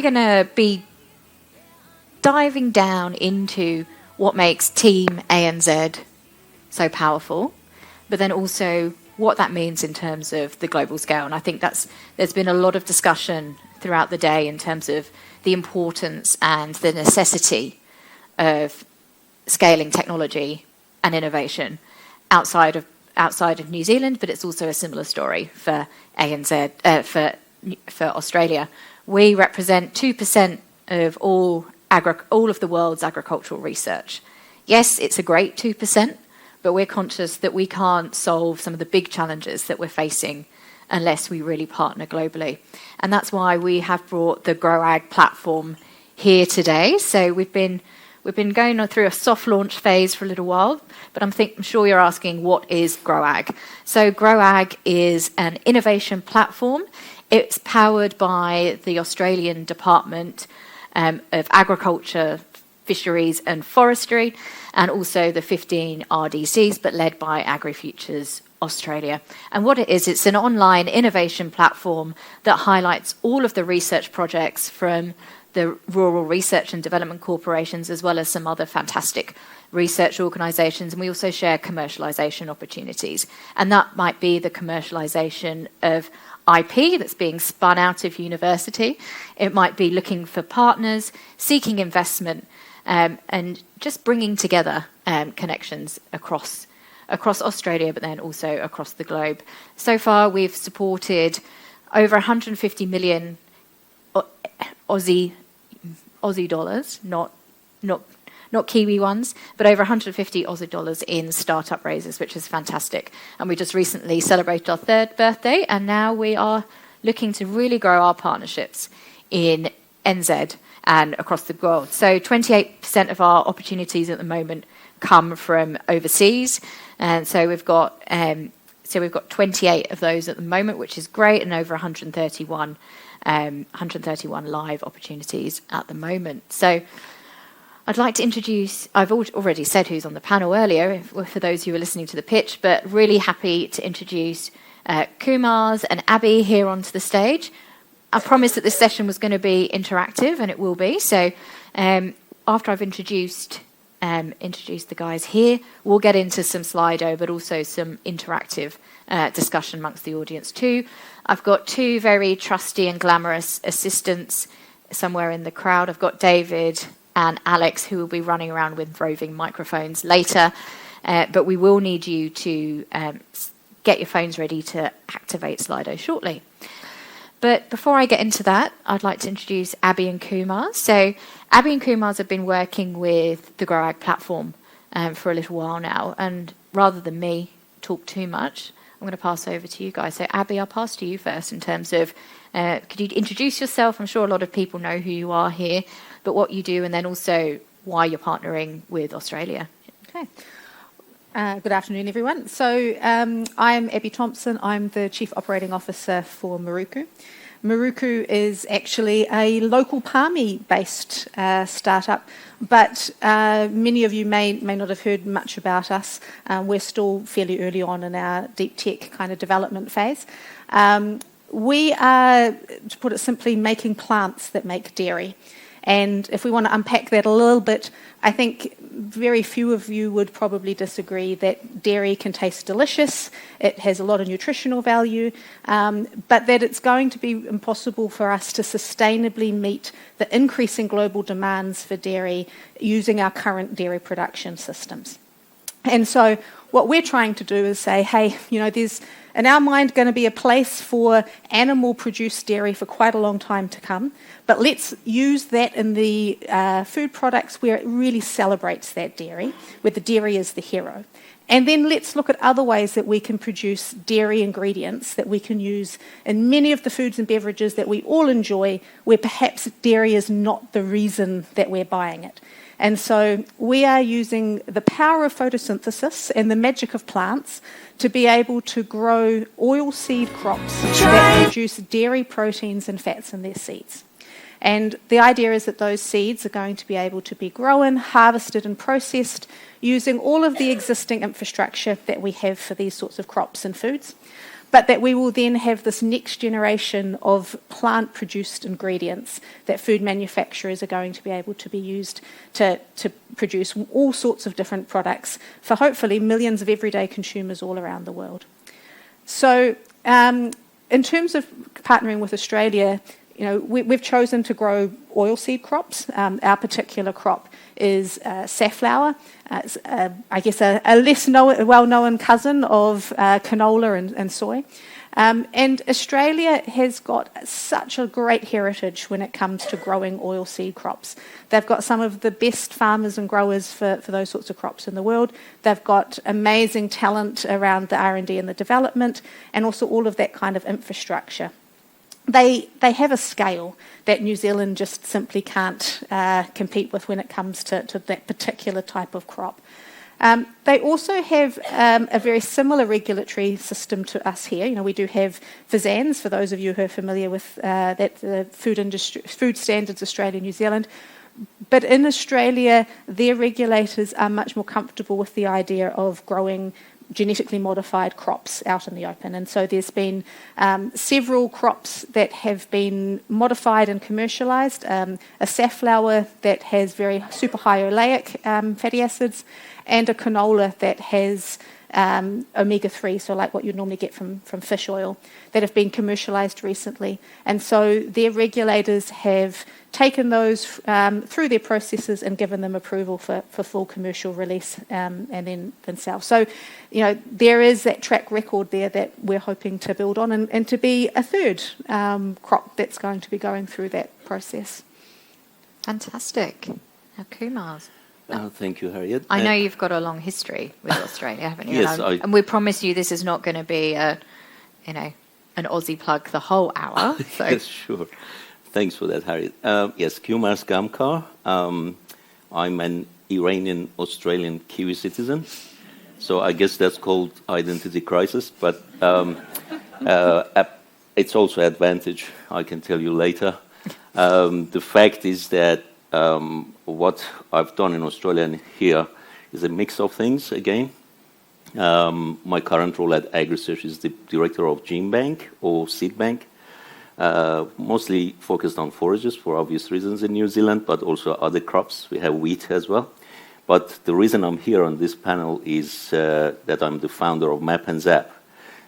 we're going to be diving down into what makes Team ANZ so powerful, but then also what that means in terms of the global scale. And I think there's been a lot of discussion throughout the day in terms of the importance and the necessity of scaling technology and innovation outside of New Zealand, but it's also a similar story for ANZ, for Australia. We represent 2% of all of the world's agricultural research. Yes, it's a great 2%, but we're conscious that we can't solve some of the big challenges that we're facing unless we really partner globally. And that's why we have brought the growAG platform here today. So we've been going on through a soft launch phase for a little while, but I'm sure you're asking, what is growAG? So growAG is an innovation platform. It's powered by the Australian Department of Agriculture, Fisheries and Forestry, and also the 15 RDCs, but led by AgriFutures Australia. And what it is, it's an online innovation platform that highlights all of the research projects from the rural research and development corporations, as well as some other fantastic research organisations. And we also share commercialisation opportunities. And that might be the commercialisation of IP that's being spun out of university. It might be looking for partners, seeking investment, and just bringing together connections across Australia, but then also across the globe. So far, we've supported over 150 million Aussie dollars, not Kiwi ones, but over 150 Aussie dollars in startup raises, which is fantastic. And we just recently celebrated our 3rd birthday, and now we are looking to really grow our partnerships in NZ and across the world. So 28% of our opportunities at the moment come from overseas, and so we've got 28 of those at the moment, which is great, and over 131 live opportunities at the moment. So I'd like to introduce, I've already said who's on the panel earlier, for those who were listening to the pitch, but really happy to introduce Kioumars and Abby here onto the stage. I promised that this session was going to be interactive, and it will be. So after I've introduced the guys here, we'll get into some Slido, but also some interactive discussion amongst the audience too. I've got 2 very trusty and glamorous assistants somewhere in the crowd. I've got David and Alex, who will be running around with roving microphones later. But we will need you to get your phones ready to activate Slido shortly. But before I get into that, I'd like to introduce Abby and Kioumars. So Abby and Kioumars have been working with the growAG platform for a little while now. And rather than me talk too much, I'm going to pass over to you guys. So Abby, I'll pass to you first in terms of, could you introduce yourself? I'm sure a lot of people know who you are here, but what you do, and then also why you're partnering with Australia. Okay. Good afternoon, everyone. So I'm Abby Thompson. I'm the Chief Operating Officer for Maruku. Maruku is actually a local palmy-based startup, but many of you may not have heard much about us. We're still fairly early on in our deep tech kind of development phase. We are, to put it simply, making plants that make dairy. And if we want to unpack that a little bit, I think very few of you would probably disagree that dairy can taste delicious, it has a lot of nutritional value, but that it's going to be impossible for us to sustainably meet the increasing global demands for dairy using our current dairy production systems. And so what we're trying to do is say, hey, there's in our mind going to be a place for animal-produced dairy for quite a long time to come, but let's use that in the food products where it really celebrates that dairy, where the dairy is the hero. And then let's look at other ways that we can produce dairy ingredients that we can use in many of the foods and beverages that we all enjoy, where perhaps dairy is not the reason that we're buying it. And so we are using the power of photosynthesis and the magic of plants to be able to grow oilseed crops that produce dairy proteins and fats in their seeds. And the idea is that those seeds are going to be able to be grown, harvested and processed using all of the existing infrastructure that we have for these sorts of crops and foods. but that we will then have this next generation of plant-produced ingredients that food manufacturers are going to be able to be used to produce all sorts of different products for hopefully millions of everyday consumers all around the world. So in terms of partnering with Australia, we've chosen to grow oilseed crops. Our particular crop is safflower. It's, I guess, a less well-known cousin of canola and soy. And Australia has got such a great heritage when it comes to growing oilseed crops. They've got some of the best farmers and growers for those sorts of crops in the world. They've got amazing talent around the R&D and the development, and also all of that kind of infrastructure. They have a scale that New Zealand just simply can't compete with when it comes to that particular type of crop. They also have a very similar regulatory system to us here. We do have FSANZ, for those of you who are familiar with that, the Food Standards Australia, New Zealand. But in Australia, their regulators are much more comfortable with the idea of growing genetically modified crops out in the open. And so there's been several crops that have been modified and commercialised. A safflower that has very super high oleic fatty acids, and a canola that has omega-3, so like what you'd normally get from fish oil, that have been commercialised recently. And so their regulators have taken those through their processes and given them approval for full commercial release and then sell. So, there is that track record there that we're hoping to build on and to be a third crop that's going to be going through that process. Fantastic. Now, Kioumars. Thank you, Harriet. I know you've got a long history with Australia, haven't you? Yes, and we promise you this is not going to be an Aussie plug the whole hour. So. Yes, sure. Thanks for that, Harriet. Yes, Kioumars Gamkar. I'm an Iranian-Australian Kiwi citizen, so I guess that's called identity crisis, but it's also advantage, I can tell you later. The fact is that what I've done in Australia and here is a mix of things again. My current role at AgriFutures is the director of Gene Bank or Seed Bank, mostly focused on forages for obvious reasons in New Zealand, but also other crops. We have wheat as well. But the reason I'm here on this panel is that I'm the founder of Map and Zap.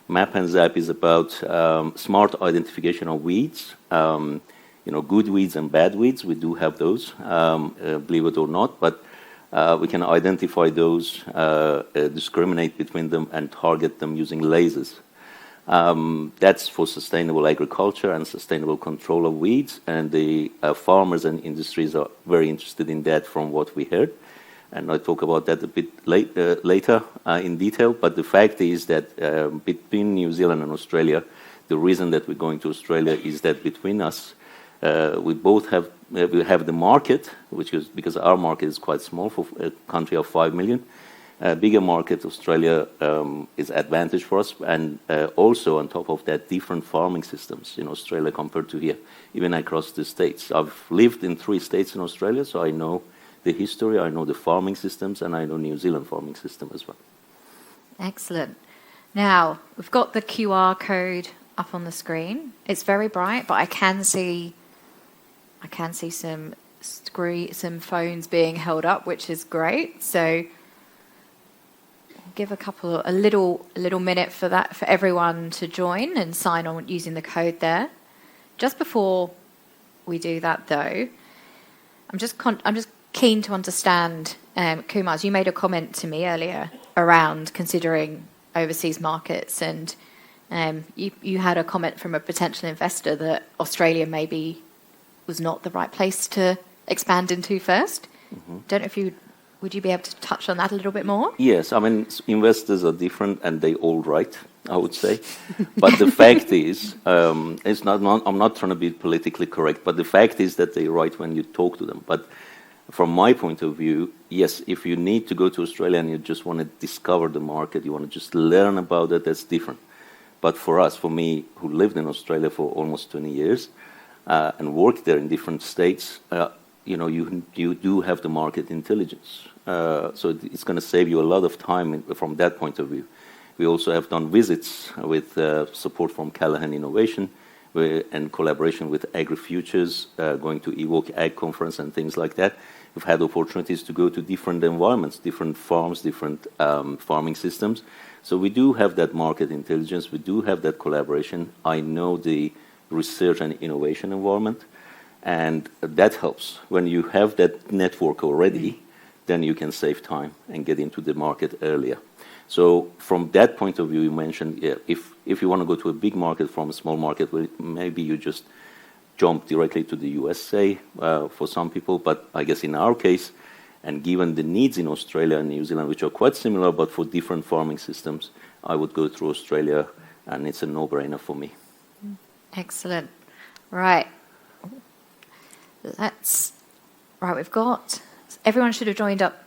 Map and Zap is about smart identification of weeds. Good weeds and bad weeds, we do have those, believe it or not, but we can identify those, discriminate between them, and target them using lasers. That's for sustainable agriculture and sustainable control of weeds, and the farmers and industries are very interested in that from what we heard. And I'll talk about that a bit later in detail, but the fact is that between New Zealand and Australia, the reason that we're going to Australia is that between us, we both have the market, which is because our market is quite small for a country of 5 million. Bigger market, Australia, is advantage for us, and also on top of that, different farming systems in Australia compared to here, even across the states. I've lived in 3 states in Australia, so I know the history, I know the farming systems, and I know New Zealand farming system as well. Excellent. Now, we've got the QR code up on the screen. It's very bright, but I can see some phones being held up, which is great. So give a little minute for everyone to join and sign on using the code there. Just before we do that, though, I'm just keen to understand, Kioumars, you made a comment to me earlier around considering overseas markets, and you had a comment from a potential investor that Australia maybe was not the right place to expand into first. Mm-hmm. Don't know if would you be able to touch on that a little bit more? Yes, I mean, investors are different and they all right, I would say. But the fact is, I'm not trying to be politically correct, but the fact is that they're right when you talk to them. But from my point of view, yes, if you need to go to Australia and you just want to discover the market, you want to just learn about it, that's different. But for me, who lived in Australia for almost 20 years, and worked there in different states, you do have the market intelligence. So it's going to save you a lot of time from that point of view. We also have done visits with support from Callaghan Innovation and collaboration with AgriFutures, going to evokeAG conference and things like that. We've had opportunities to go to different environments, different farms, different farming systems. So we do have that market intelligence. We do have that collaboration. I know the research and innovation environment, and that helps. When you have that network already, then you can save time and get into the market earlier. So from that point of view, you mentioned, if you want to go to a big market from a small market, well, maybe you just jump directly to the USA for some people. But I guess in our case, and given the needs in Australia and New Zealand, which are quite similar but for different farming systems, I would go through Australia, and it's a no-brainer for me. Excellent. Right. We've got... Everyone should have joined up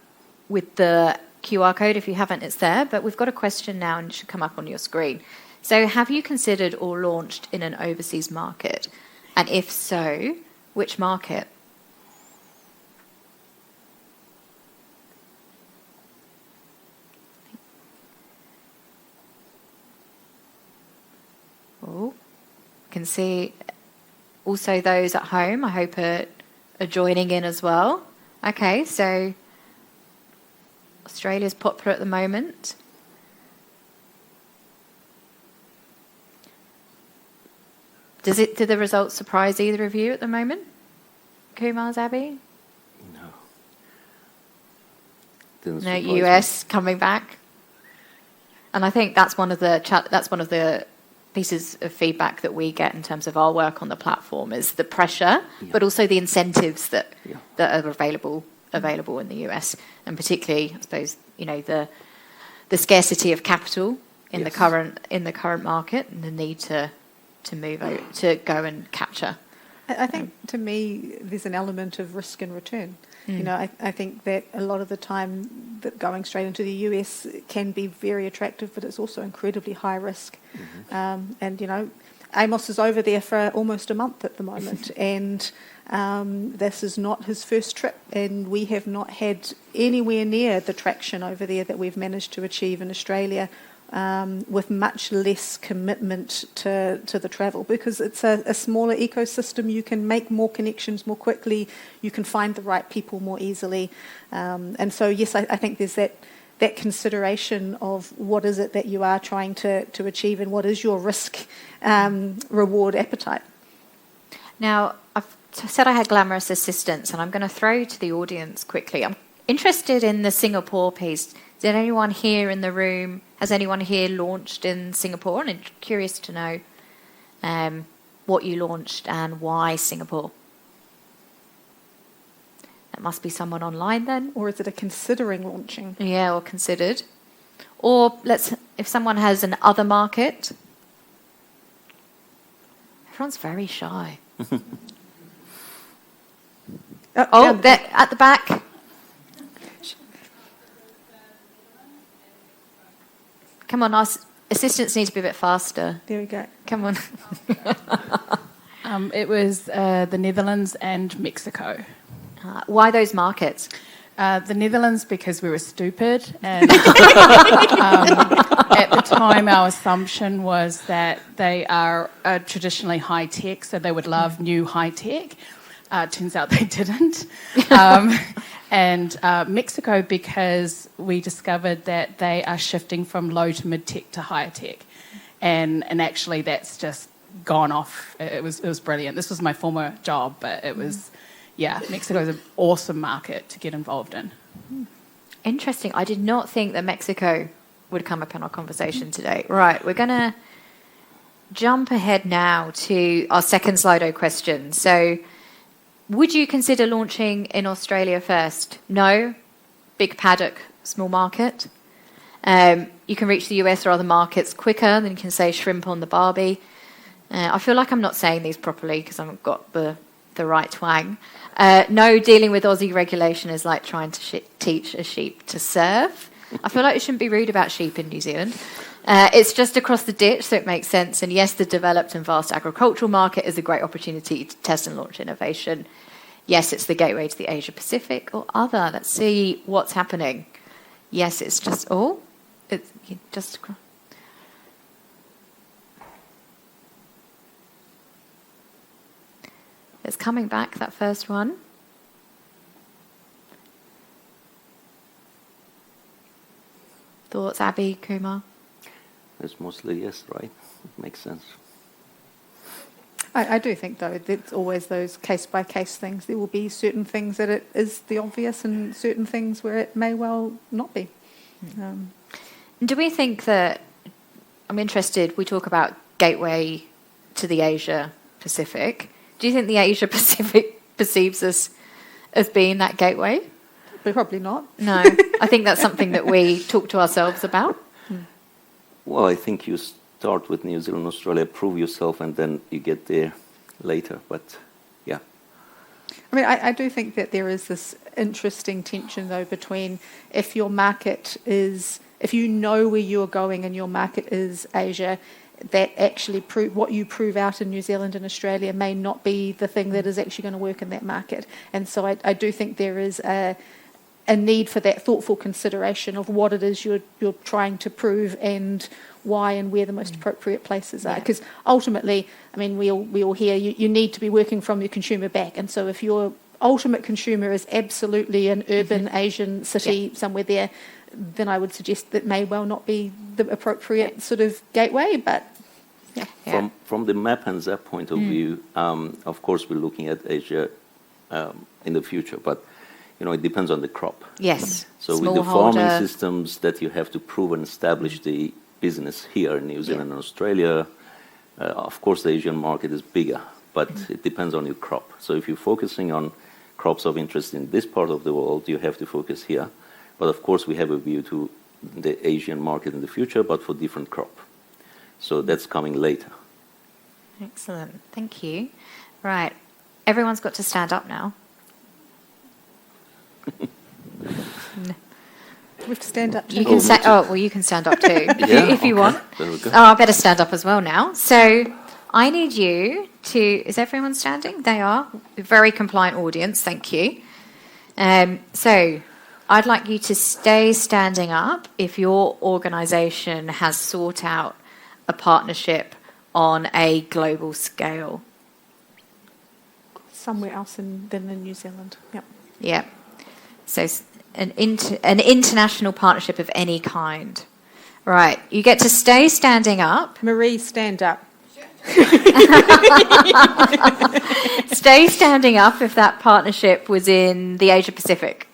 with the QR code. If you haven't, it's there. But we've got a question now, and it should come up on your screen. So have you considered or launched in an overseas market? And if so, which market? Oh, can see also those at home, I hope, are joining in as well. Okay, so Australia's popular at the moment. Do the results surprise either of you at the moment? Kioumars, Abby? No. No, US coming back. And I think that's one of the pieces of feedback that we get in terms of our work on the platform is the pressure, but also the incentives that are available in the US, and particularly, I suppose, the scarcity of capital in the current market and the need to move over, to go and capture. I think, to me, there's an element of risk and return. I think that a lot of the time that going straight into the US can be very attractive, but it's also incredibly high risk. And Amos is over there for almost a month at the moment, and this is not his first trip, and we have not had anywhere near the traction over there that we've managed to achieve in Australia, with much less commitment to the travel, because it's a smaller ecosystem. You can make more connections more quickly, you can find the right people more easily, and so yes, I think there's that consideration of what is it that you are trying to achieve, and what is your risk reward appetite. Now, I've said I had glamorous assistants, and I'm going to throw to the audience quickly. I'm interested in the Singapore piece. Has anyone here launched in Singapore? And I'm curious to know what you launched and why Singapore. That must be someone online then. Or is it a considering launching? Yeah, or considered. Or if someone has an other market. Everyone's very shy. They're at the back. Come on, our assistants need to be a bit faster. There we go. Come on. It was the Netherlands and Mexico. Why those markets? The Netherlands, because we were stupid, and at the time our assumption was that they are traditionally high-tech, so they would love new high-tech. Turns out they didn't. And Mexico, because we discovered that they are shifting from low to mid-tech to higher tech. And actually that's just gone off. It was brilliant. This was my former job, but it was, Mexico is an awesome market to get involved in. Interesting. I did not think that Mexico would come up in our conversation today. Right, we're going to jump ahead now to our second Slido question. So, would you consider launching in Australia first? No? Big paddock, small market. You can reach the US or other markets quicker than you can say shrimp on the barbie. I feel like I'm not saying these properly because I haven't got the right twang. No, dealing with Aussie regulation is like trying to teach a sheep to surf. I feel like we shouldn't be rude about sheep in New Zealand. It's just across the ditch, so it makes sense. And yes, the developed and vast agricultural market is a great opportunity to test and launch innovation. Yes, it's the gateway to the Asia Pacific or other. Let's see what's happening. Yes, it's just It's coming back, that first one. Thoughts, Abby, Kioumars? It's mostly yes, right? It makes sense. I do think, though, there's always those case-by-case things. There will be certain things that it is the obvious and certain things where it may well not be. Do we think that, I'm interested, we talk about gateway to the Asia Pacific. Do you think the Asia Pacific perceives us as being that gateway? Probably not. No, I think that's something that we talk to ourselves about. Well, I think you start with New Zealand, Australia, prove yourself, and then you get there later. But yeah. I mean, I do think that there is this interesting tension, though, between if your market is, if you know where you're going and your market is Asia, that actually what you prove out in New Zealand and Australia may not be the thing that is actually going to work in that market. And so I do think there is a need for that thoughtful consideration of what it is you're trying to prove and why and where the most appropriate places are. Because ultimately, I mean, we all hear you need to be working from your consumer back. And so if your ultimate consumer is absolutely an urban Asian city somewhere there, then I would suggest that may well not be the appropriate sort of gateway. But From the map and ZAP point of view, of course, we're looking at Asia in the future, but it depends on the crop. Yes. So with the farming systems that you have to prove and establish the business here in New Zealand and Australia, of course the Asian market is bigger, but it depends on your crop. So if you're focusing on crops of interest in this part of the world, you have to focus here. But of course we have a view to the Asian market in the future, but for different crop. So that's coming later. Excellent. Thank you. Right. Everyone's got to stand up now. we have to stand up. You can you can stand up too if you want. There we go. Oh, I better stand up as well now. So I need you to. Is everyone standing? They are. Very compliant audience. Thank you. So I'd like you to stay standing up if your organisation has sought out a partnership on a global scale. Somewhere else than in New Zealand. Yep. Yeah. So an international partnership of any kind. Right. You get to stay standing up. Marie, stand up. Stay standing up if that partnership was in the Asia Pacific.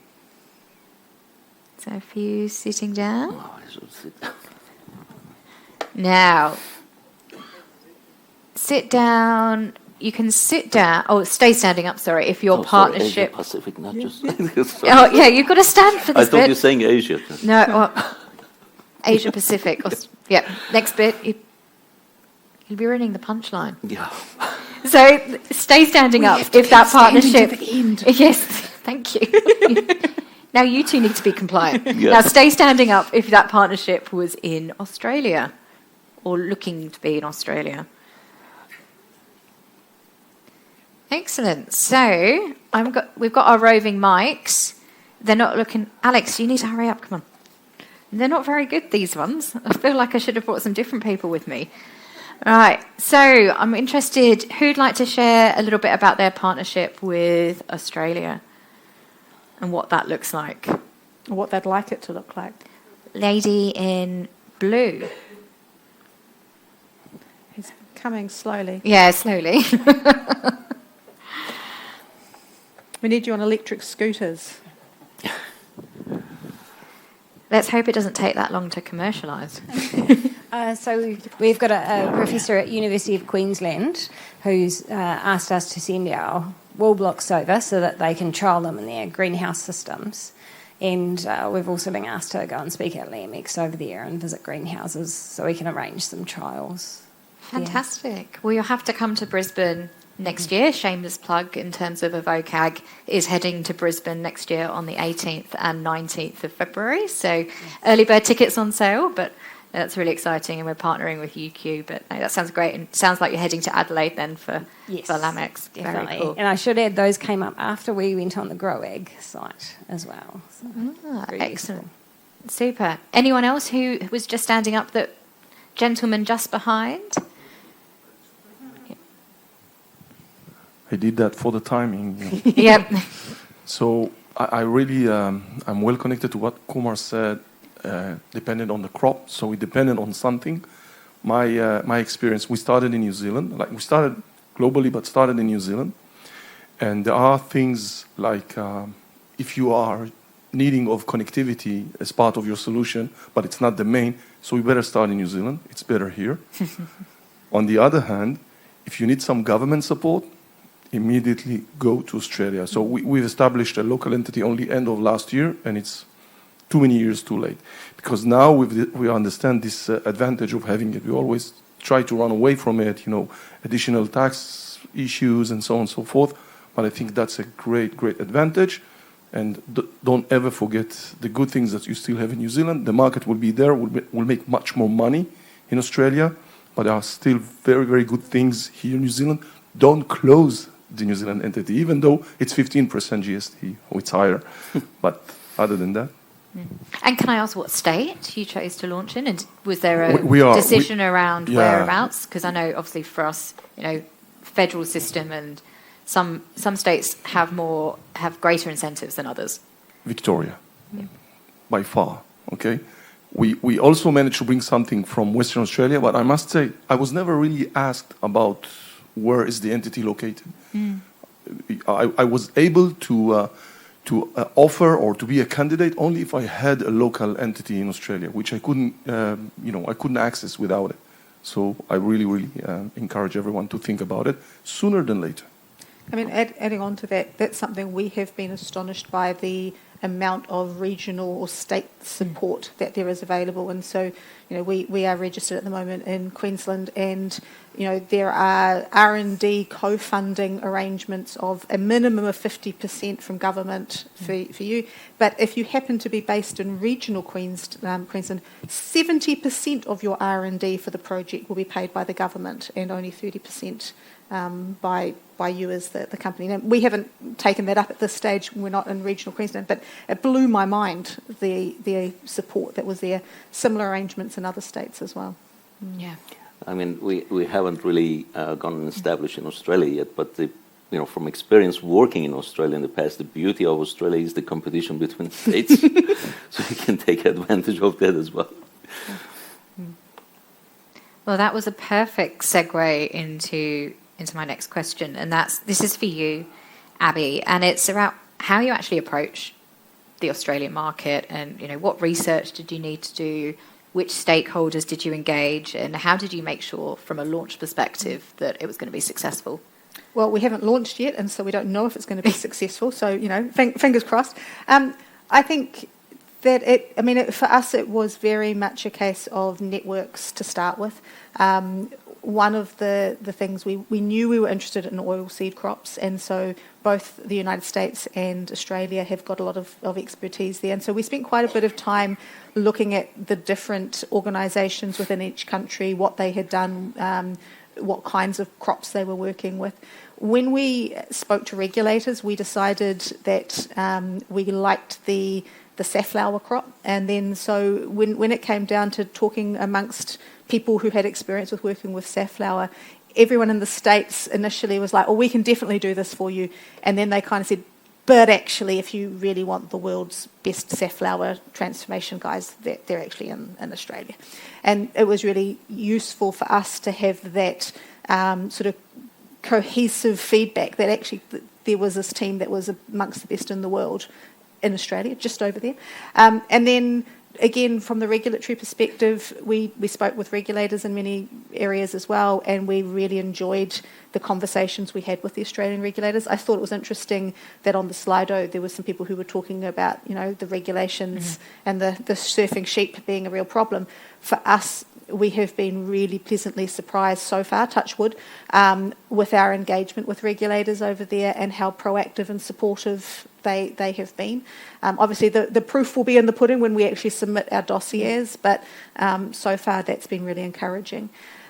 So a few sitting down. Oh, I should sit down. Now, sit down. You can sit down. Oh, stay standing up. Sorry, if your partnership. Asia Pacific, not just. Oh, yeah, you've got to stand for this I thought bit. you were saying Asia. No, well, Asia Pacific. Yeah, next bit. You'll be ruining the punchline. Yeah. So stay standing up if that partnership. To the end. Yes, thank you. Now you two need to be compliant. Yeah. Now stay standing up if that partnership was in Australia or looking to be in Australia. Excellent. So we've got our roving mics. They're not looking. Alex, you need to hurry up. Come on. They're not very good, these ones. I feel like I should have brought some different people with me. All right. So I'm interested. Who'd like to share a little bit about their partnership with Australia and what that looks like? Or what they'd like it to look like. Lady in blue. He's coming slowly. Yeah, slowly. We need you on electric scooters. Let's hope it doesn't take that long to commercialise. So we've got a professor at University of Queensland who's asked us to send our wall blocks over so that they can trial them in their greenhouse systems. And we've also been asked to go and speak at LAMX over there and visit greenhouses so we can arrange some trials. Fantastic. Well, you'll have to come to Brisbane next year. Shameless plug in terms of evokeAG is heading to Brisbane next year on the 18th and 19th of February. So early bird tickets on sale, but that's really exciting, and we're partnering with UQ. But no, that sounds great, and it sounds like you're heading to Adelaide then for LAMX. Definitely. Very cool. And I should add, those came up after we went on the growAG site as well. So Excellent. Useful. Super. Anyone else who was just standing up? That gentleman just behind? I did that for the timing. Yep. So I really, I'm well connected to what Kioumars said, dependent on the crop. So we depended on something. My experience, we started in New Zealand. Like we started globally, but started in New Zealand. And there are things like if you are needing of connectivity as part of your solution, but it's not the main, so we better start in New Zealand. It's better here. On the other hand, if you need some government support, immediately go to Australia. So we've established a local entity only end of last year, and it's too many years too late. Because now we understand this advantage of having it. We always try to run away from it, additional tax issues and so on and so forth. But I think that's a great, great advantage. And don't ever forget the good things that you still have in New Zealand. The market will be there. We'll make much more money in Australia. But there are still very, very good things here in New Zealand. Don't close the New Zealand entity, even though it's 15% GST, or it's higher. But other than that. And can I ask what state you chose to launch in? And was there a decision around whereabouts? Because I know, obviously, for us, federal system and some states have greater incentives than others. Victoria, by far. Okay, we also managed to bring something from Western Australia, but I must say I was never really asked about where is the entity located. I was able to offer or to be a candidate only if I had a local entity in Australia, which I couldn't, I couldn't access without it. So I really, really encourage everyone to think about it sooner than later. I mean, adding on to that, that's something we have been astonished by, the amount of regional or state support that there is available. And so, we are registered at the moment in Queensland, and, there are R&D co-funding arrangements of a minimum of 50% from government for you. But if you happen to be based in regional Queensland, 70% of your R&D for the project will be paid by the government, and only 30% by you as the company. Now, we haven't taken that up at this stage. We're not in regional Queensland, but it blew my mind, the support that was there. Similar arrangements in other states as well. Yeah. I mean, we haven't really gone and established in Australia yet, but from experience working in Australia in the past, the beauty of Australia is the competition between states, so you can take advantage of that as well. Well, that was a perfect segue into my next question, and this is for you, Abby, and it's about how you actually approach the Australian market, and what research did you need to do, which stakeholders did you engage, and how did you make sure from a launch perspective that it was going to be successful? Well, we haven't launched yet, and so we don't know if it's going to be successful, so fingers crossed. I think that for us it was very much a case of networks to start with. One of the things we knew we were interested in oilseed crops, and so both the United States and Australia have got a lot of expertise there. And so we spent quite a bit of time looking at the different organisations within each country, what they had done, what kinds of crops they were working with. When we spoke to regulators, we decided that we liked the safflower crop, and then so when it came down to talking amongst people who had experience with working with safflower, everyone in the States initially was like, oh, we can definitely do this for you. And then they kind of said, but actually, if you really want the world's best safflower transformation guys, they're actually in Australia. And it was really useful for us to have that sort of cohesive feedback that actually there was this team that was amongst the best in the world in Australia, just over there. And then, again, from the regulatory perspective, we spoke with regulators in many areas as well, and we really enjoyed the conversations we had with the Australian regulators. I thought it was interesting that on the Slido there were some people who were talking about, the regulations and the surfing sheep being a real problem. For us, we have been really pleasantly surprised so far, touch wood, with our engagement with regulators over there and how proactive and supportive they have been. Obviously, the proof will be in the pudding when we actually submit our dossiers, but so far that's been really encouraging.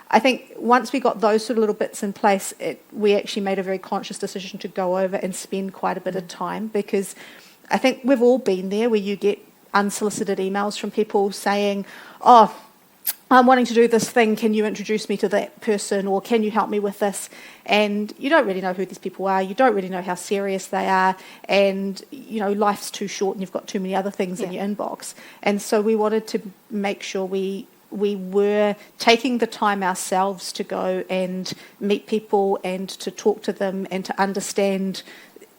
I think once we got those sort of little bits in place, we actually made a very conscious decision to go over and spend quite a bit of time, because I think we've all been there where you get unsolicited emails from people saying, oh, I'm wanting to do this thing, can you introduce me to that person, or can you help me with this? And you don't really know who these people are, you don't really know how serious they are, and life's too short and you've got too many other things in your inbox. And so we wanted to make sure we were taking the time ourselves to go and meet people and to talk to them and to understand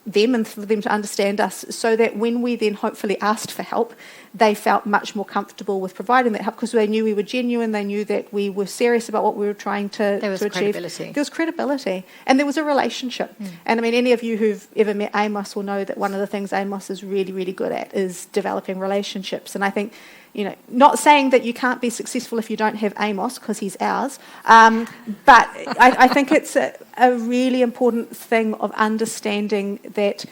them and for them to understand us, so that when we then hopefully asked for help, they felt much more comfortable with providing that help, because they knew we were genuine, they knew that we were serious about what we were trying to achieve. Credibility. There was credibility. And there was a relationship. And I mean, any of you who've ever met Amos will know that one of the things Amos is really, really good at is developing relationships. And I think, not saying that you can't be successful if you don't have Amos, because he's ours, but I think it's a really important thing of understanding that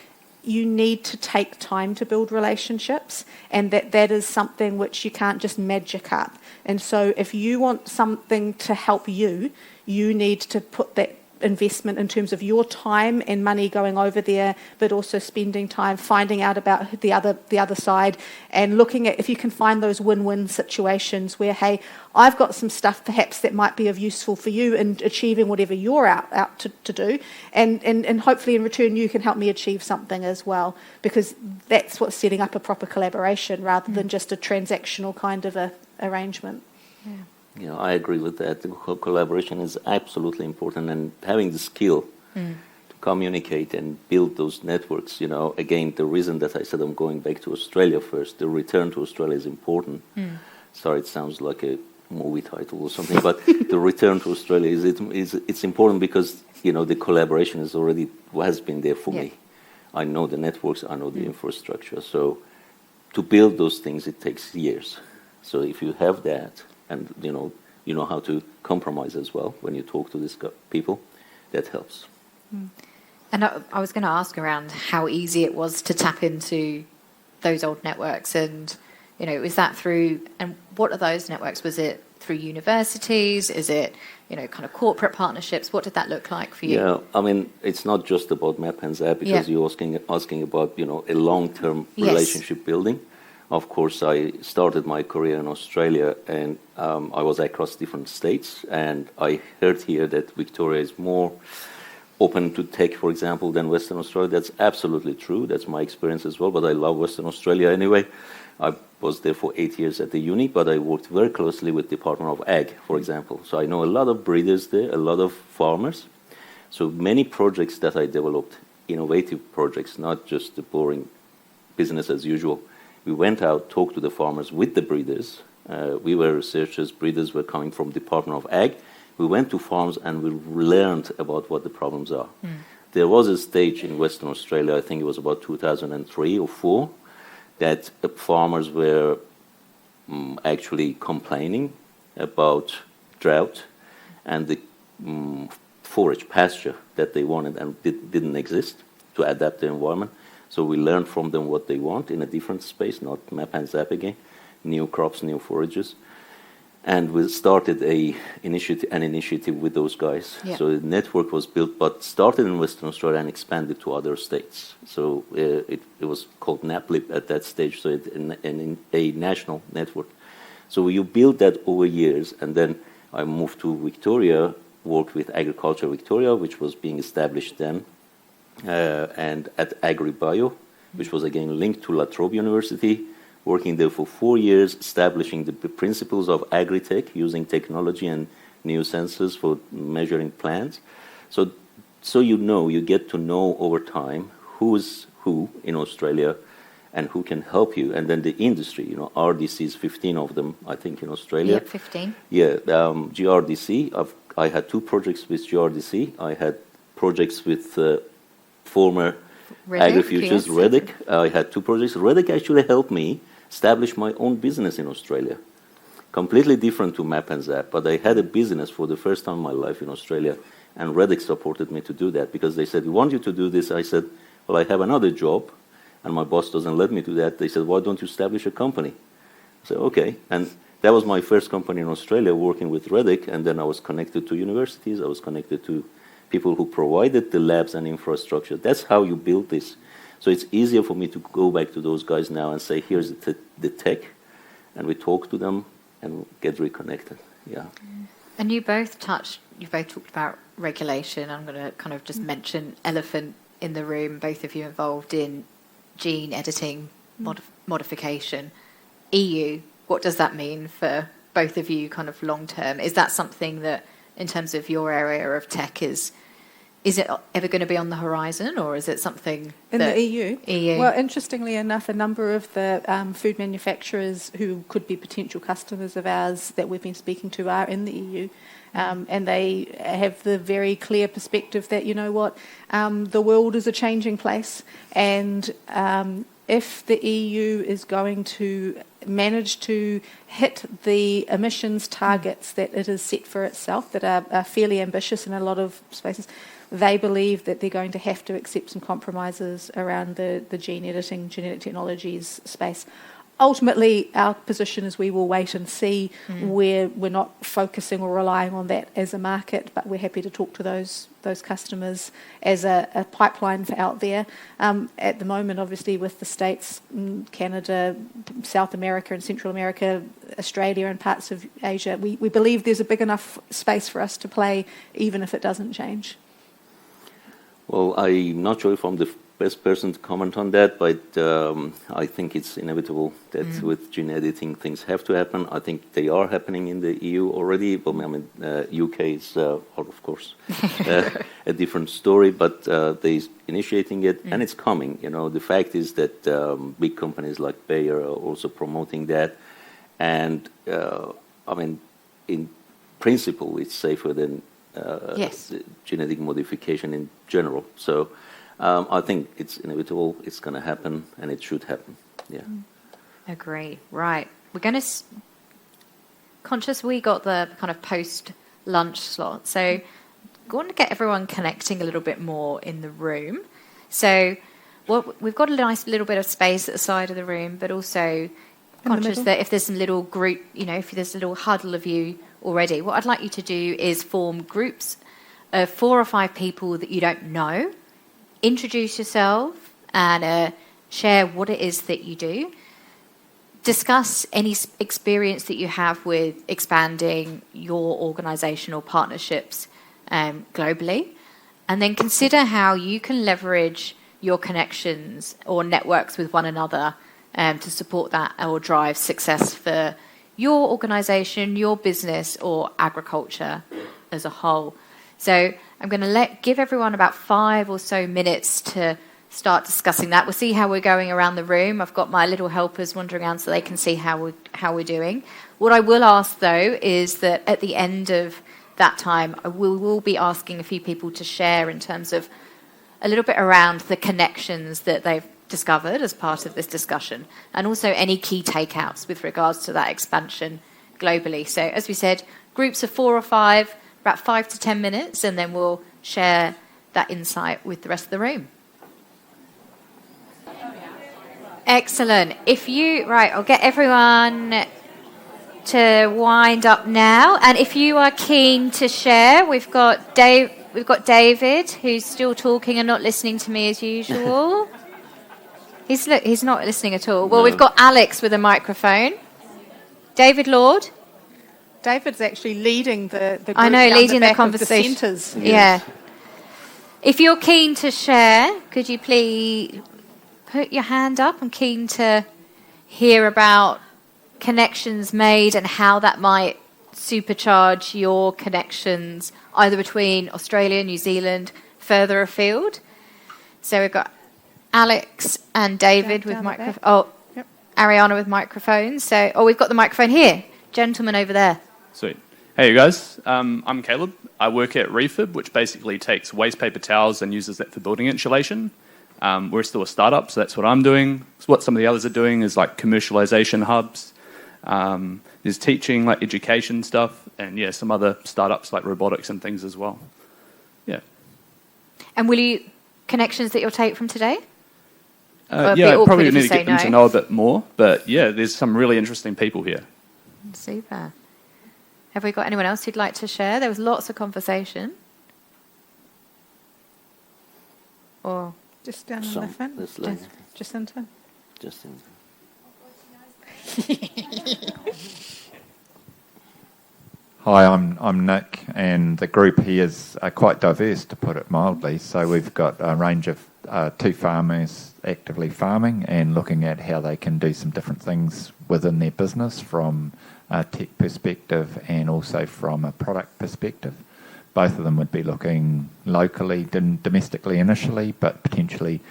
you need to take time to build relationships, and that is something which you can't just magic up. And so if you want something to help you, you need to put that investment in terms of your time and money going over there, but also spending time finding out about the other side, and looking at if you can find those win-win situations where, hey, I've got some stuff perhaps that might be of useful for you in achieving whatever you're out to do, and hopefully in return you can help me achieve something as well, because that's what's setting up a proper collaboration rather than just a transactional kind of a arrangement. I agree with that. The collaboration is absolutely important, and having the skill to communicate and build those networks. Again, the reason that I said I'm going back to Australia first, the return to Australia is important. Sorry, it sounds like a movie title or something, but the return to Australia it's important because the collaboration has been there for me. I know the networks, I know the infrastructure. So to build those things, it takes years. So if you have that, and you know how to compromise as well when you talk to these people, that helps. And I was going to ask around how easy it was to tap into those old networks, and is that through, and what are those networks? Was it through universities? Is it kind of corporate partnerships? What did that look like for you? Yeah, I mean, it's not just about Map and Zap, because you're asking about a long-term relationship building. Of course, I started my career in Australia, and I was across different states, and I heard here that Victoria is more open to tech, for example, than Western Australia. That's absolutely true. That's my experience as well, but I love Western Australia anyway. I was there for 8 years at the uni, but I worked very closely with Department of Ag, for example. So I know a lot of breeders there, a lot of farmers. So many projects that I developed, innovative projects, not just the boring business as usual. We went out, talked to the farmers with the breeders. We were researchers, breeders were coming from Department of Ag. We went to farms and we learned about what the problems are. There was a stage in Western Australia, I think it was about 2003 or 4, that farmers were actually complaining about drought and the forage pasture that they wanted and didn't exist to adapt the environment. So we learned from them what they want in a different space, not Map and Zap again, new crops, new forages. And we started an initiative with those guys. So the network was built, but started in Western Australia and expanded to other states. So it was called NAPLIP at that stage, so a national network. So you build that over years, and then I moved to Victoria, worked with Agriculture Victoria, which was being established then, and at AgriBio, which was again linked to La Trobe University, working there for 4 years, establishing the principles of agri-tech, using technology and new sensors for measuring plants. So you get to know over time who's who in Australia and who can help you. And then the industry, RDCs, 15 of them, I think, in Australia. Yep, 15. Yeah, GRDC, I had 2 projects with GRDC. I had projects with former AgriFutures, Reddick. I had 2 projects. Reddick actually helped me establish my own business in Australia. Completely different to Map and Zap, but I had a business for the first time in my life in Australia, and Reddick supported me to do that because they said, we want you to do this. I said, well, I have another job, and my boss doesn't let me do that. They said, why don't you establish a company? I said, okay. And that was my first company in Australia, working with Reddick, and then I was connected to universities. I was connected to people who provided the labs and infrastructure. That's how you build this. So it's easier for me to go back to those guys now and say, here's the tech, and we talk to them, and get reconnected. Yeah. And you both talked about regulation. I'm going to kind of just mention elephant in the room, both of you involved in gene editing modification. EU, what does that mean for both of you kind of long term? Is that something that, in terms of your area of tech, is it ever going to be on the horizon, or is it something in the EU? EU. Well, interestingly enough, a number of the food manufacturers who could be potential customers of ours that we've been speaking to are in the EU. And they have the very clear perspective that, you know what, the world is a changing place, and if the EU is going to manage to hit the emissions targets that it has set for itself, that are fairly ambitious in a lot of spaces, they believe that they're going to have to accept some compromises around the gene editing, genetic technologies space. Ultimately, our position is we will wait and see, where we're not focusing or relying on that as a market, but we're happy to talk to those customers as a pipeline for out there. At the moment, obviously, with the States, Canada, South America and Central America, Australia and parts of Asia, we believe there's a big enough space for us to play, even if it doesn't change. Well, I'm not sure if I'm the best person to comment on that, but I think it's inevitable that with gene editing things have to happen. I think they are happening in the EU already, but I mean, UK is, of course, a different story, but they're initiating it, and it's coming. You know, the fact is that big companies like Bayer are also promoting that, and I mean, in principle, it's safer than genetic modification in general. So I think it's inevitable, it's going to happen, and it should happen. Yeah. Agree. Right. We're going to... Conscious we got the kind of post-lunch slot, so going to get everyone connecting a little bit more in the room. So we've got a nice little bit of space at the side of the room, but also conscious that if there's some little group, you know, if there's a little huddle of you already, what I'd like you to do is form groups of 4 or 5 people that you don't know. Introduce yourself and share what it is that you do. Discuss any experience that you have with expanding your organisational partnerships globally. And then consider how you can leverage your connections or networks with one another to support that or drive success for your organisation, your business, or agriculture as a whole. So I'm going to give everyone about 5 or so minutes to start discussing that. We'll see how we're going around the room. I've got my little helpers wandering around so they can see how we're doing. What I will ask, though, is that at the end of that time, we will be asking a few people to share in terms of a little bit around the connections that they've discovered as part of this discussion, and also any key takeouts with regards to that expansion globally. So, as we said, groups of 4 or 5, about 5 to 10 minutes, and then we'll share that insight with the rest of the room. Excellent. I'll get everyone to wind up now, and if you are keen to share, we've got David, who's still talking and not listening to me as usual. He's not listening at all. Well, no. We've got Alex with a microphone. David Lord. David's actually leading the group. I know, leading the conversation. The centres. Yeah. If you're keen to share, could you please put your hand up? I'm keen to hear about connections made and how that might supercharge your connections either between Australia, New Zealand, further afield. So we've got Alex and David with microphones. Oh, yep. Ariana with microphones. So, we've got the microphone here. Gentleman over there. Sweet. Hey, you guys. I'm Caleb. I work at Refib, which basically takes waste paper towels and uses that for building insulation. We're still a startup, so that's what I'm doing. So what some of the others are doing is like commercialization hubs. There's teaching, like education stuff, and some other startups like robotics and things as well. Yeah. And connections that you'll take from today? I probably need to get them to know a bit more, but there's some really interesting people here. Super. Have we got anyone else who'd like to share? There was lots of conversation. Or just down on the front. Jacinta. Hi, I'm Nick, and the group here is quite diverse, to put it mildly. So we've got a range of 2 farmers actively farming and looking at how they can do some different things within their business from a tech perspective and also from a product perspective. Both of them would be looking locally, domestically initially, but potentially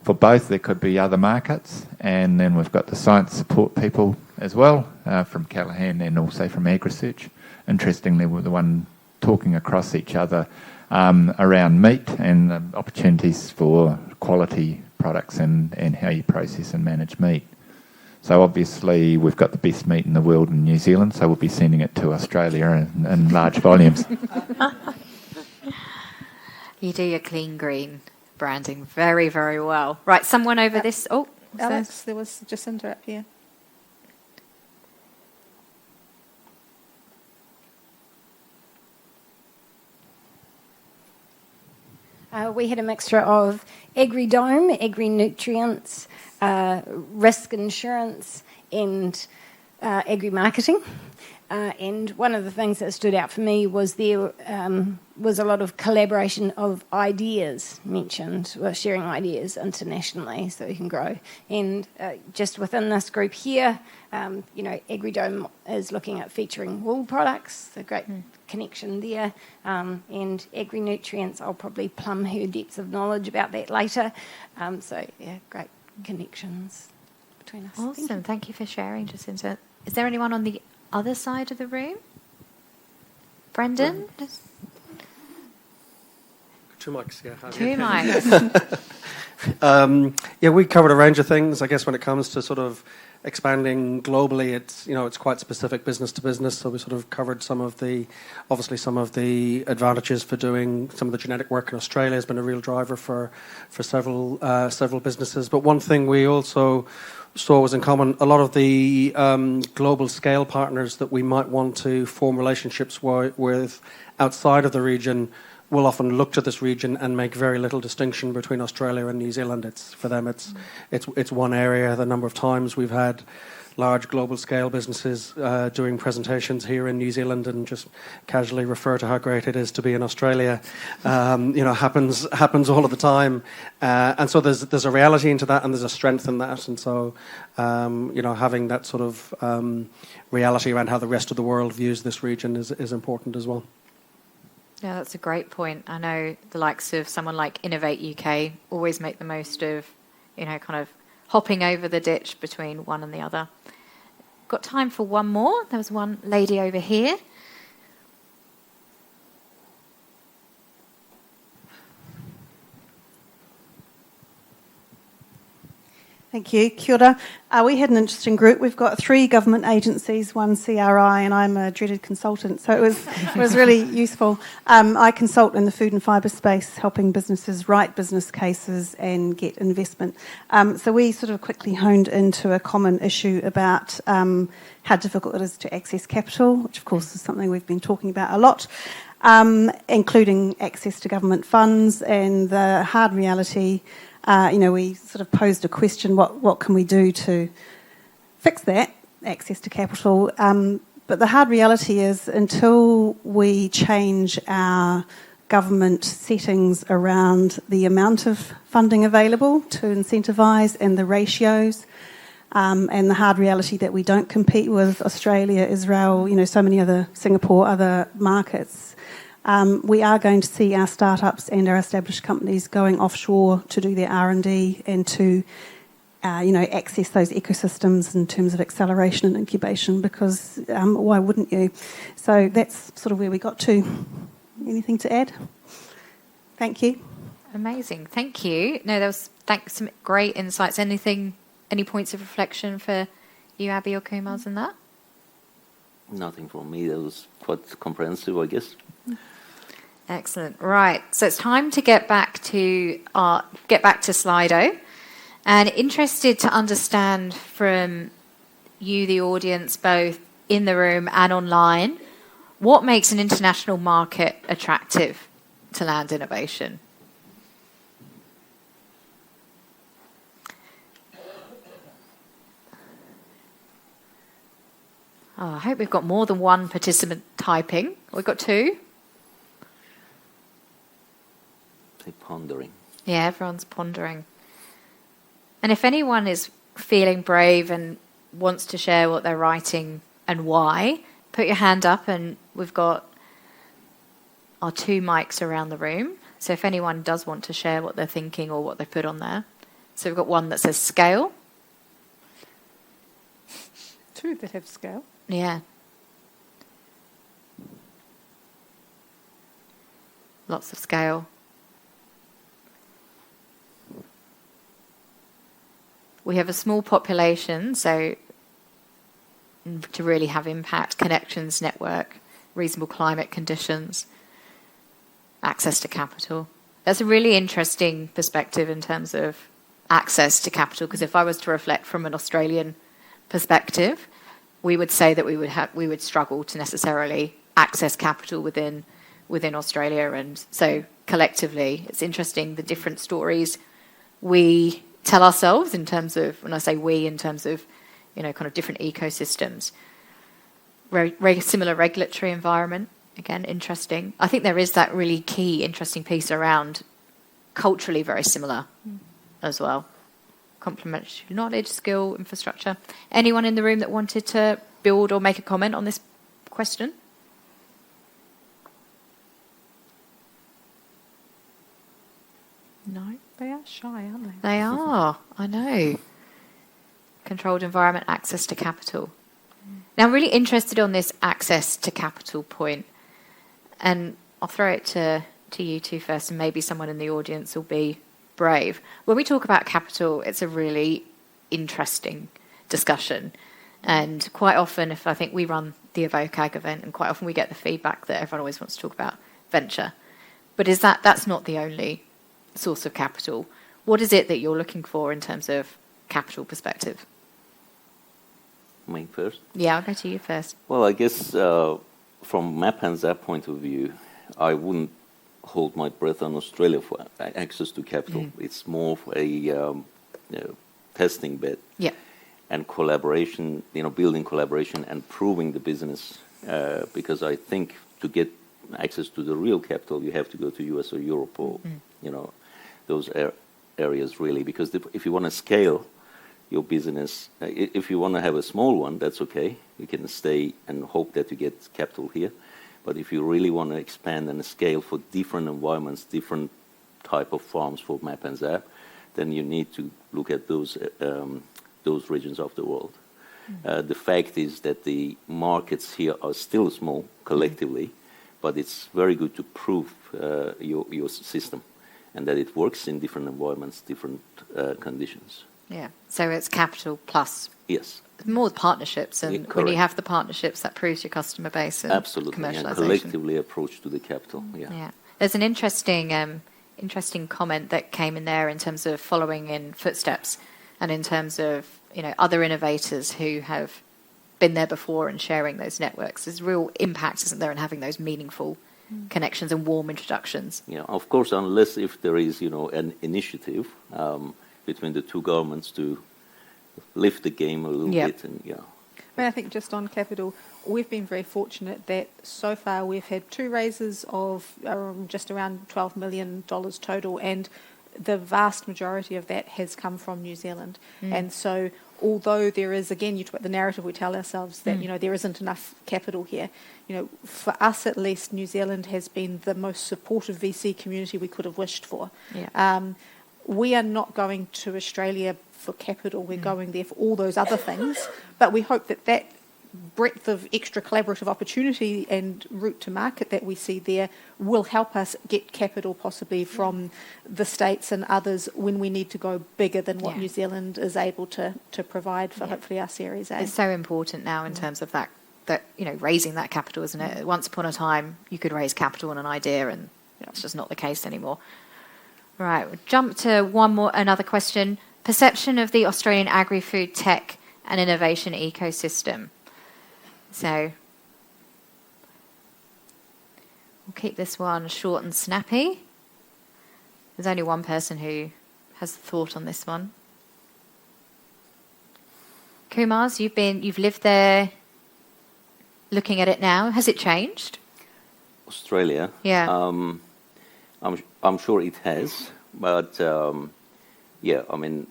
for both there could be other markets. And then we've got the science support people as well, from Callaghan and also from AgriFutures. Interestingly, we're the one talking across each other around meat and the opportunities for quality products and how you process and manage meat. So obviously we've got the best meat in the world in New Zealand, so we'll be sending it to Australia in large volumes. You do your clean green branding very, very well. Right, someone over this. Oh, Alex, there was Jacinda up here. We had a mixture of agri-dome, agri-nutrients, risk insurance, and agri-marketing. And one of the things that stood out for me was there was a lot of collaboration of ideas mentioned, well, sharing ideas internationally so we can grow. And just within this group here, AgriDome is looking at featuring wool products, a great connection there. And agri-nutrients, I'll probably plumb her depths of knowledge about that later. Great connections between us. Awesome. Thank you for sharing, Jacinta. Is there anyone on the other side of the room? Brendan? Two mics, yeah. Two mics. We covered a range of things. I guess when it comes to sort of expanding globally, it's quite specific business to business. So we sort of covered some of the advantages for doing some of the genetic work in Australia has been a real driver for several businesses. But one thing we also saw was in common, a lot of the global scale partners that we might want to form relationships with outside of the region will often look to this region and make very little distinction between Australia and New Zealand. It's one area. The number of times we've had large global scale businesses doing presentations here in New Zealand and just casually refer to how great it is to be in Australia, happens all of the time. And so there's a reality into that and there's a strength in that. And so, having that sort of reality around how the rest of the world views this region is important as well. Yeah, that's a great point. I know the likes of someone like Innovate UK always make the most of, kind of hopping over the ditch between one and the other. Got time for one more. There was one lady over here. Thank you. Kia ora. We had an interesting group. We've got 3 government agencies, 1 CRI, and I'm a dreaded consultant, so it was really useful. I consult in the food and fibre space, helping businesses write business cases and get investment. So we sort of quickly honed into a common issue about how difficult it is to access capital, which of course is something we've been talking about a lot, including access to government funds and the hard reality. We sort of posed a question, what can we do to fix that, access to capital? But the hard reality is until we change our government settings around the amount of funding available to incentivise and the ratios, and the hard reality that we don't compete with Australia, Israel, so many other, Singapore, other markets, we are going to see our startups and our established companies going offshore to do their R&D and to, access those ecosystems in terms of acceleration and incubation, because why wouldn't you? So that's sort of where we got to. Anything to add? Thank you. Amazing. Thank you. No, thanks, some great insights. Any points of reflection for you, Abby or Kioumars, in that? Nothing from me. That was quite comprehensive, I guess. Excellent. Right. So it's time to get back to Slido, and interested to understand from you, the audience, both in the room and online, what makes an international market attractive to land innovation? I hope we've got more than one participant typing. We've got 2. They're pondering. Yeah, everyone's pondering. And if anyone is feeling brave and wants to share what they're writing and why, put your hand up, and we've got our 2 mics around the room. So if anyone does want to share what they're thinking or what they put on there. So we've got one that says scale. 2 that have scale. Yeah. Lots of scale. We have a small population, so to really have impact, connections, network, reasonable climate conditions, access to capital. That's a really interesting perspective in terms of access to capital, because if I was to reflect from an Australian perspective, we would say that we would struggle to necessarily access capital within Australia. And so collectively, it's interesting the different stories we tell ourselves in terms of, when I say we, in terms of, kind of different ecosystems. Very similar regulatory environment. Again, interesting. I think there is that really key, interesting piece around culturally very similar as well. Complementary knowledge, skill, infrastructure. Anyone in the room that wanted to build or make a comment on this question? No? They are shy, aren't they? They are, I know. Controlled environment, access to capital. Now, I'm really interested on this access to capital point, and I'll throw it to you two first, and maybe someone in the audience will be brave. When we talk about capital, it's a really interesting discussion, and quite often, I think we run the evokeAG event, and quite often we get the feedback that everyone always wants to talk about venture. But that's not the only source of capital. What is it that you're looking for in terms of capital perspective? Me first? Yeah, I'll go to you first. Well, I guess from Map and Zap point of view, I wouldn't hold my breath on Australia for access to capital. It's more of a testing bed. Yeah. And collaboration, building collaboration and proving the business. Because I think to get access to the real capital, you have to go to US or Europe or, those areas really. Because if you want to scale your business, if you want to have a small one, that's okay. You can stay and hope that you get capital here. But if you really want to expand and scale for different environments, different type of farms for Map and Zap, then you need to look at those regions of the world. The fact is that the markets here are still small collectively, but it's very good to prove your system and that it works in different environments, different conditions. Yeah, so it's capital plus. Yes. More partnerships, and when you have the partnerships, that proves your customer base and absolutely, commercialisation. And collectively approach to the capital. Yeah. There's an interesting comment that came in there in terms of following in footsteps, and in terms of other innovators who have been there before and sharing those networks. There's real impact, isn't there, in having those meaningful connections and warm introductions. Yeah, of course, unless if there is an initiative between the two governments to lift the game a little bit. And I think just on capital, we've been very fortunate that so far we've had 2 raises of just around $12 million total, and the vast majority of that has come from New Zealand. And so although there is, again, you talk about the narrative we tell ourselves that there isn't enough capital here, for us at least, New Zealand has been the most supportive VC community we could have wished for. We are not going to Australia for capital, we're going there for all those other things, but we hope that breadth of extra collaborative opportunity and route to market that we see there will help us get capital possibly from the States and others when we need to go bigger than what New Zealand is able to provide for hopefully our Series A. It's so important now in terms of that raising that capital, isn't it? Once upon a time you could raise capital on an idea, and it's just not the case anymore. Right, we'll jump to another question. Perception of the Australian agri-food tech and innovation ecosystem. So we'll keep this one short and snappy. There's only one person who has a thought on this one. Kioumars, you've lived there. looking at it now? Has it changed? Australia. Yeah. I'm sure it has, but yeah, I mean,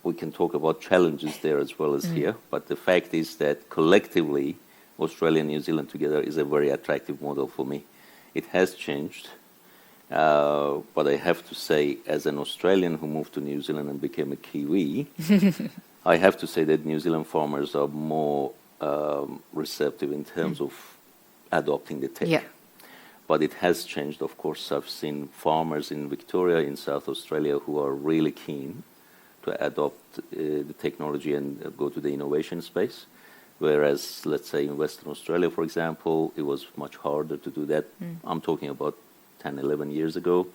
we can talk about challenges there as well as here. But the fact is that collectively, Australia and New Zealand together is a very attractive model for me. It has changed, but I have to say, as an Australian who moved to New Zealand and became a Kiwi, I have to say that New Zealand farmers are more receptive in terms of adopting the tech. Yeah. But it has changed, of course. I've seen farmers in Victoria, in South Australia, who are really keen to adopt the technology and go to the innovation space. Whereas, let's say, in Western Australia, for example, it was much harder to do that. I'm talking about 10, 11 years ago,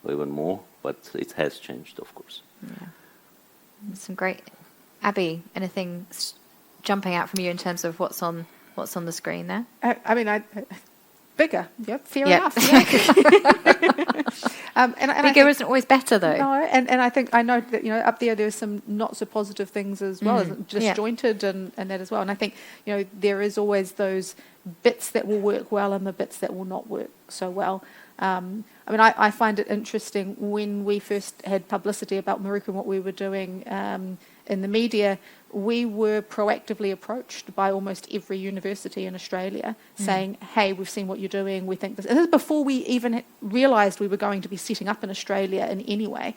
or even more, but it has changed, of course. Yeah. Some great... Abby, anything jumping out from you in terms of what's on the screen there? I mean, bigger, yeah, fair Yeah. enough. Yeah. Bigger isn't always better, though. No, and I know that, up there's some not so positive things as well, disjointed and that as well. And I think, there is always those bits that will work well and the bits that will not work so well. I find it interesting when we first had publicity about Maruku and what we were doing in the media, we were proactively approached by almost every university in Australia saying, hey, we've seen what you're doing, we think this. And this is before we even realised we were going to be setting up in Australia in any way.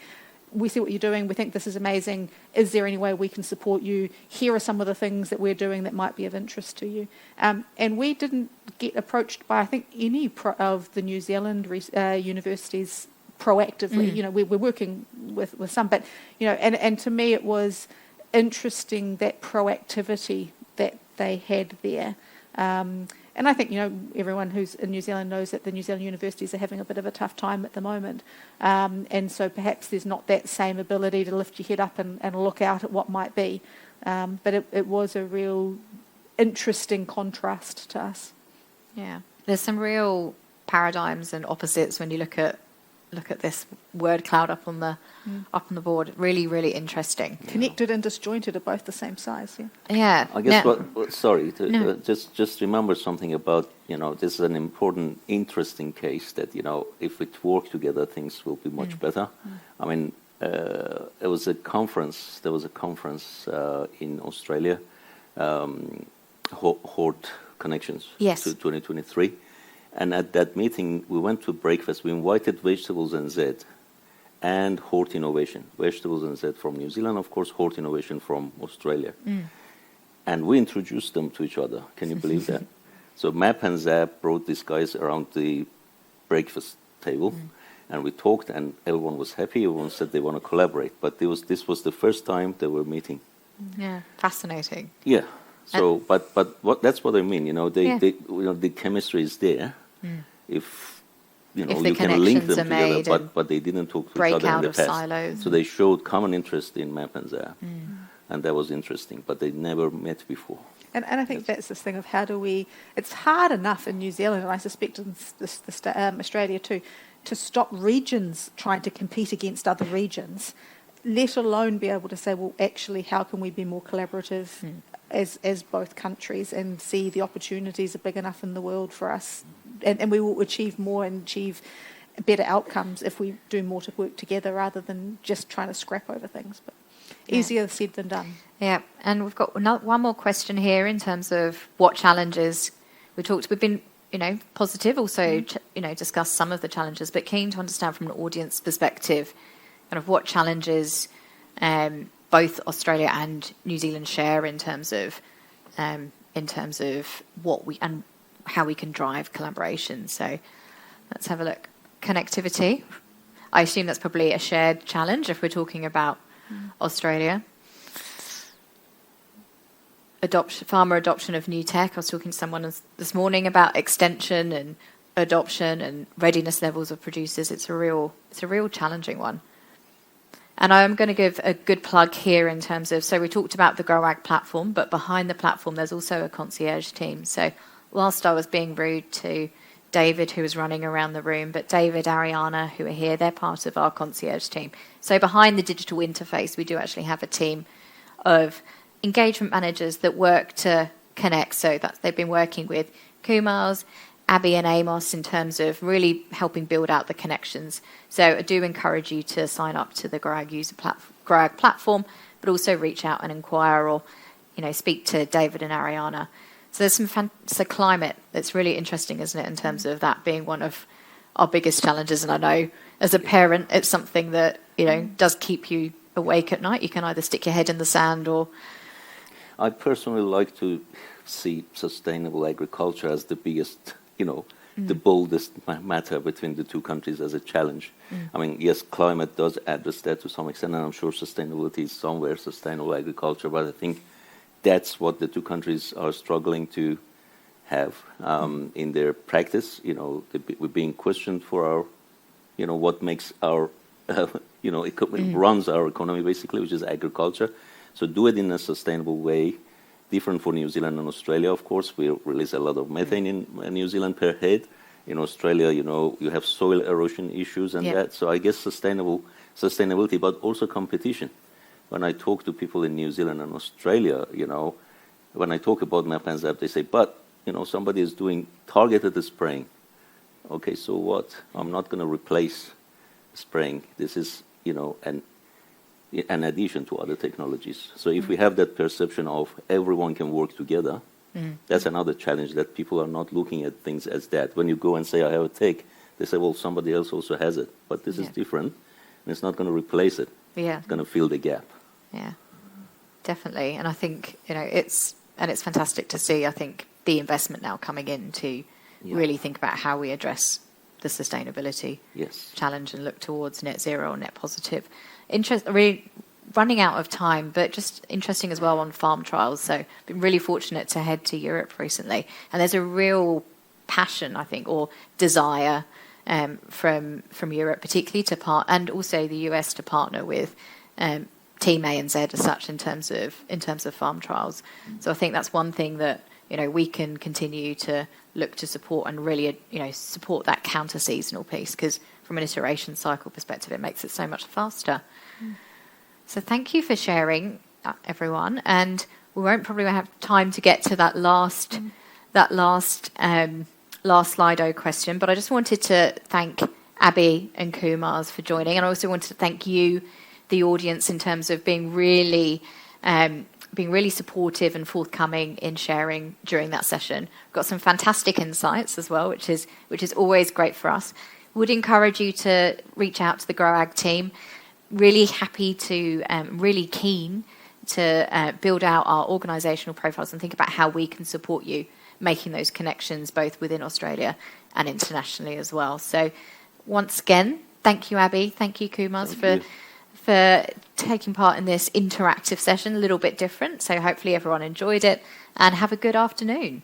We see what you're doing, we think this is amazing, is there any way we can support you? Here are some of the things that we're doing that might be of interest to you. And we didn't get approached by, I think, any of the New Zealand universities proactively. We're working with some, but, and to me it was interesting, that proactivity that they had there. And I think, everyone who's in New Zealand knows that the New Zealand universities are having a bit of a tough time at the moment. And so perhaps there's not that same ability to lift your head up and look out at what might be. But it was a real interesting contrast to us. Yeah. There's some real paradigms and opposites when you look at this word cloud up on the board. Really, really interesting. Connected and disjointed are both the same size. Yeah. Yeah. I guess just remember something about, this is an important, interesting case that, if we work together, things will be much better. I mean, there was a conference in Australia, Hort Connections, yes, to 2023. And at that meeting, we went to breakfast. We invited Vegetables NZ and Hort Innovation. Vegetables NZ from New Zealand, of course, Hort Innovation from Australia. And we introduced them to each other. Can you believe that? So Map and Zap brought these guys around the breakfast table, and we talked, and everyone was happy. Everyone said they want to collaborate. But this was the first time they were meeting. Yeah, fascinating. Yeah. So, but that's what I mean. The chemistry is there. If the you can link them made together, but they didn't talk to each other in the past. Silos. So they showed common interest in Map and Zap, and that was interesting. But they never met before. And I think that's this thing of how do we... It's hard enough in New Zealand, and I suspect in Australia too, to stop regions trying to compete against other regions, let alone be able to say, well, actually, how can we be more collaborative as both countries and see the opportunities are big enough in the world for us, and we will achieve more and achieve better outcomes if we do more to work together rather than just trying to scrap over things. But easier said than done. Yeah, and we've got one more question here in terms of what challenges we've been, positive, also, discussed some of the challenges, but keen to understand from an audience perspective kind of what challenges both Australia and New Zealand share in terms of what we and how we can drive collaboration. So let's have a look. Connectivity. I assume that's probably a shared challenge if we're talking about Australia. Farmer adoption of new tech. I was talking to someone this morning about extension and adoption and readiness levels of producers. It's a real challenging one. And I'm going to give a good plug here in terms of, so we talked about the growAG platform, but behind the platform there's also a concierge team. So whilst I was being rude to David, who was running around the room, but David, Ariana, who are here, they're part of our concierge team. So behind the digital interface, we do actually have a team of engagement managers that work to connect. So they've been working with Kioumars, Abby and Amos in terms of really helping build out the connections. So I do encourage you to sign up to the growAG growAG platform, but also reach out and inquire or, speak to David and Ariana. So there's so climate that's really interesting, isn't it, in terms of that being one of our biggest challenges. And I know as a parent, it's something that, does keep you awake at night. You can either stick your head in the sand or... I personally like to see sustainable agriculture as the biggest, the boldest matter between the two countries as a challenge. I mean, yes, climate does address that to some extent, and I'm sure sustainability is somewhere sustainable agriculture, but I think that's what the two countries are struggling to have in their practice. We're being questioned for our, what makes our, runs our economy basically, which is agriculture. So do it in a sustainable way, different for New Zealand and Australia, of course. We release a lot of methane in New Zealand per head. In Australia, you have soil erosion issues and that. So I guess sustainability, but also competition. When I talk to people in New Zealand and Australia, when I talk about MAP and ZAP, they say, but, somebody is doing targeted spraying. Okay, so what? I'm not going to replace spraying. This is, an addition to other technologies. So if we have that perception of everyone can work together, that's another challenge, that people are not looking at things as that. When you go and say, I have a tech, they say, well, somebody else also has it. But this is different, and it's not going to replace it. Yeah. It's going to fill the gap. Yeah, definitely. And I think, it's fantastic to see, I think, the investment now coming in to really think about how we address the sustainability challenge and look towards net zero or net positive. Really running out of time, but just interesting as well on farm trials. So been really fortunate to head to Europe recently, and there's a real passion, I think, or desire from Europe, particularly and also the US to partner with Team ANZ as such in terms of farm trials. So I think that's one thing that we can continue to look to support and really support that counter seasonal piece, because from an iteration cycle perspective, it makes it so much faster. So thank you for sharing, everyone. And we won't probably have time to get to that last Slido question, but I just wanted to thank Abby and Kioumars for joining, and I also wanted to thank you, the audience, in terms of being really supportive and forthcoming in sharing during that session. Got some fantastic insights as well, which is always great for us. Would encourage you to reach out to the growAG team. Really happy to, really keen to build out our organisational profiles and think about how we can support you making those connections both within Australia and internationally as well. So once again, thank you, Abby. Thank you, Kioumars, for taking part in this interactive session, a little bit different. So hopefully everyone enjoyed it, and have a good afternoon.